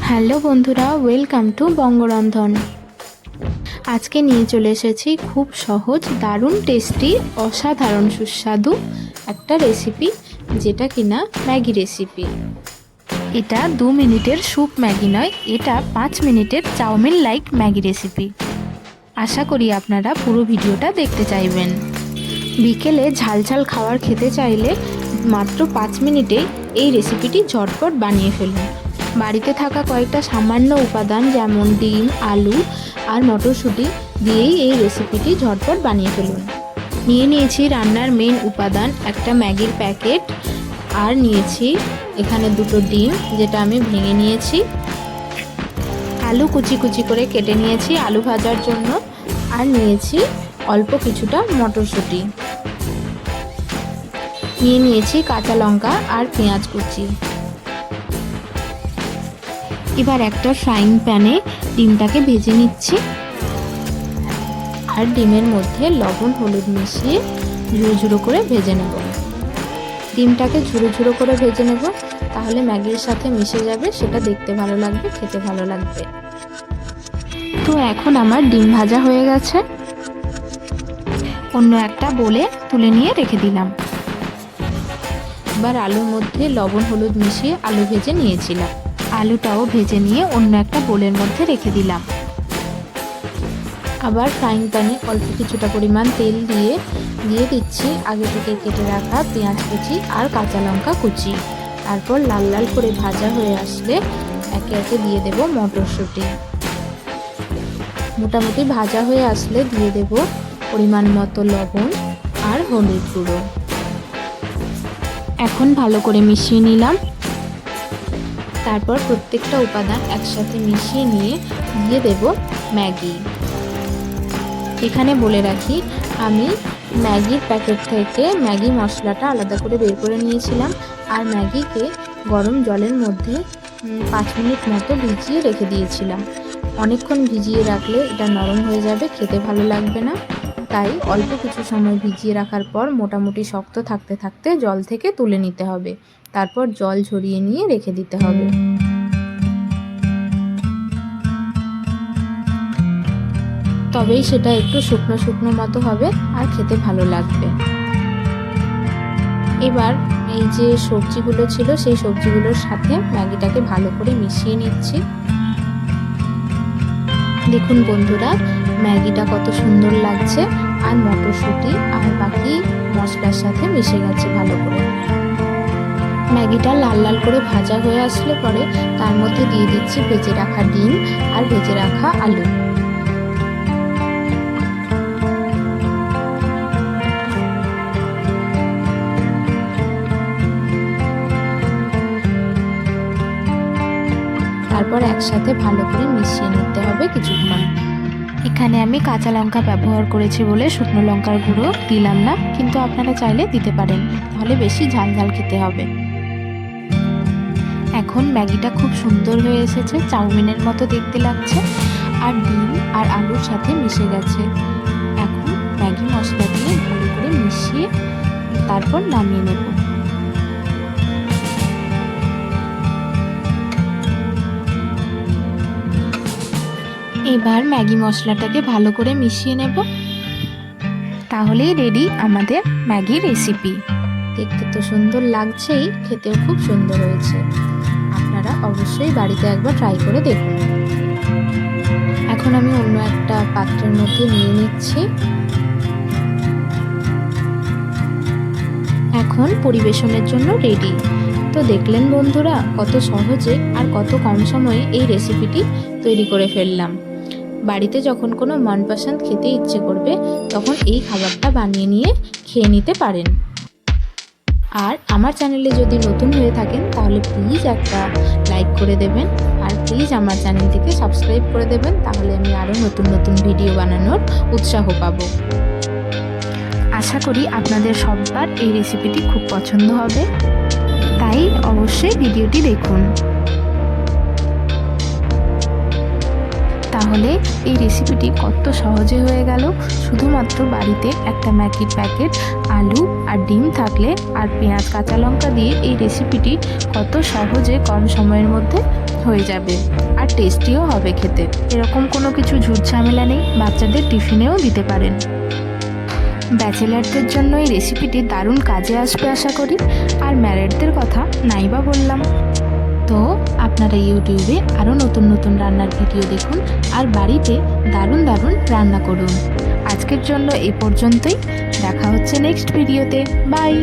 Hello বন্ধুরা, welcome to বঙ্গরন্ধন। আজকে নিয়ে চলে এসেছি খুব সহজ, দারুণ টেস্টি, অসাধারণ সুস্বাদু একটা রেসিপি, যেটা কিনা ম্যাগি রেসিপি। এটা 2 মিনিটের স্যুপ ম্যাগি নয়, এটা 5 মিনিটের চাউমিন লাইক ম্যাগি রেসিপি। আশা করি আপনারা পুরো ভিডিওটা দেখতে চাইবেন। বিকেলে ঝালঝাল খাবার খেতে চাইলে মাত্র 5 মিনিটে এই রেসিপিটি ঝটপট বানিয়ে ফেলুন। বাড়িতে থাকা কয়েকটা সামান্য উপাদান যেমন ডিম, আলু আর মটরশুঁটি দিয়েই এই রেসিপিটি ঝটপট বানিয়ে ফেলুন। নিয়েছি রান্নার মেন উপাদান, একটা ম্যাগির প্যাকেট, আর নিয়েছি এখানে 2টো ডিম যেটা আমি ভেঙে নিয়েছি। আলু কুচি কুচি করে কেটে নিয়েছি আলু ভাজার জন্য, আর নিয়েছি অল্প কিছুটা মটরশুঁটি। নিয়েছি কাঁচা লঙ্কা আর পেঁয়াজ কুচি। এবার একটা ফ্রাইং প্যানে ডিমটাকে ভেজে নিচ্ছি, আর ডিমের মধ্যে লবণ হলুদ মিশিয়ে ঝুড়ো ঝুড়ো করে ভেজে নেব। ডিমটাকে ঝুড়ো ঝুড়ো করে ভেজে নেব, তাহলে ম্যাগির সাথে মিশে যাবে, সেটা দেখতে ভালো লাগবে, খেতে ভালো লাগবে। তো এখন আমার ডিম ভাজা হয়ে গেছে, অন্য একটা বোলে তুলে নিয়ে রেখে দিলাম। এবার আলুর মধ্যে লবণ হলুদ মিশিয়ে আলু ভেজে নিয়েছিলাম, আলুটাও ভেজে নিয়ে অন্য একটা বোলের মধ্যে রেখে দিলাম। আবার ফ্রাইং প্যানে অল্প কিছুটা পরিমাণ তেল দিয়ে দিচ্ছি আগে থেকে কেটে রাখা পেঁয়াজ কুচি আর কাঁচা লঙ্কা কুচি। তারপর লাল লাল করে ভাজা হয়ে আসলে একে একে দিয়ে দেব মটরশুঁটি। মোটামুটি ভাজা হয়ে আসলে দিয়ে দেব পরিমাণ মতো লবণ আর হলুদ গুঁড়ো। এখন ভালো করে মিশিয়ে নিলাম। তারপর প্রত্যেকটা উপাদান একসাথে মিশিয়ে নিয়ে দিয়ে দেব ম্যাগি। এখানে বলে রাখি, আমি ম্যাগির প্যাকেট থেকে ম্যাগি মশলাটা আলাদা করে বের করে নিয়েছিলাম, আর ম্যাগিকে গরম জলের মধ্যে 5 মিনিট মতো ভিজিয়ে রেখে দিয়েছিলাম। অনেকক্ষণ ভিজিয়ে রাখলে এটা নরম হয়ে যাবে, খেতে ভালো লাগবে না। তাই অল্প কিছু সময় ভিজিয়ে রাখার পর মোটামুটি শক্ত থাকতে থাকতে জল থেকে তুলে নিতে হবে, তারপর জল ঝরিয়ে নিয়ে রেখে দিতে হবে। তবেই সেটা একটু শুকনো শুকনো মতো হবে আর খেতে ভালো লাগবে। এবার এই যে সবজিগুলো ছিল সেই সবজিগুলোর সাথে ম্যাগিটাকে ভালো করে মিশিয়ে নিচ্ছি। দেখুন বন্ধুরা, ম্যাগিটা কত সুন্দর লাগছে, আর মটরশুঁটি আর বাকি মশলার সাথে মিশে গেছে ভালো করে। ম্যাগিটা লাল লাল করে ভাজা হয়ে আসলে পরে তার মধ্যে দিয়ে দিচ্ছি ভেজে রাখা ডিম আর ভেজে রাখা আলু। তারপর একসাথে ভালো করে মিশিয়ে নিতে হবে কিছুক্ষণ। এখানে আমি কাঁচা লঙ্কা ব্যবহার করেছি বলে শুকনো লঙ্কার গুঁড়ো দিলাম না, কিন্তু আপনারা চাইলে দিতে পারেন, তাহলে বেশি ঝাল ঝাল খেতে হবে। এখন ম্যাগিটা খুব সুন্দর হয়ে এসেছে, চাউমিনের মতো দেখতে লাগছে, আর ডিম আর আলুর সাথে মিশে গেছে। এখন ম্যাগি মশলা দিয়ে ভালো করে মিশিয়ে তারপর নামিয়ে নেব। এবার ম্যাগি মশলাটাকে ভালো করে মিশিয়ে নেব, তাহলেই রেডি আমাদের ম্যাগি রেসিপি। দেখতে তো সুন্দর লাগছেই, খেতেও খুব সুন্দর হয়েছে। আপনারা অবশ্যই বাড়িতে একবার ট্রাই করে দেখুন। এখন আমি অন্য একটা পাত্রের মধ্যে নিয়ে নিচ্ছি। এখন পরিবেশনের জন্য রেডি। তো দেখলেন বন্ধুরা, কত সহজে আর কত কম সময়ে এই রেসিপিটি তৈরি করে ফেললাম। বাড়িতে যখন কোনো মনপসন্দ খেতে ইচ্ছে করবে, তখন এই খাবারটা বানিয়ে নিয়ে খেয়ে নিতে পারেন। আর আমার চ্যানেলে যদি নতুন হয়ে থাকেন তাহলে প্লিজ একটা লাইক করে দেবেন, আর প্লিজ আমার চ্যানেলটিকে সাবস্ক্রাইব করে দেবেন, তাহলে আমি আরও নতুন নতুন ভিডিও বানানোর উৎসাহ পাবো। আশা করি আপনাদের সবার এই রেসিপিটি খুব পছন্দ হবে, তাই অবশ্যই ভিডিওটি দেখুন। তাহলে এই রেসিপিটি কত সহজে হয়ে গেল। শুধুমাত্র বাড়িতে একটা ম্যাগির প্যাকেট, আলু আর ডিম থাকলে আর পেঁয়াজ কাঁচা লঙ্কা দিয়ে এই রেসিপিটি কত সহজে কম সময়ের মধ্যে হয়ে যাবে আর টেস্টিও হবে খেতে। এরকম কোনো কিছু ঝুট ঝামেলা নেই, বাচ্চাদের টিফিনেও দিতে পারেন। ব্যাচেলারদের জন্য এই রেসিপিটি দারুণ কাজে আসবে আশা করি, আর ম্যারিডদের কথা নাই বা বললাম। তো আপনারা ইউটিউবে আরও নতুন নতুন রান্নার ভিডিও দেখুন আর বাড়িতে দারুণ দারুণ রান্না করুন। আজকের জন্য এই পর্যন্তই, দেখা হচ্ছে নেক্সট ভিডিওতে। বাই।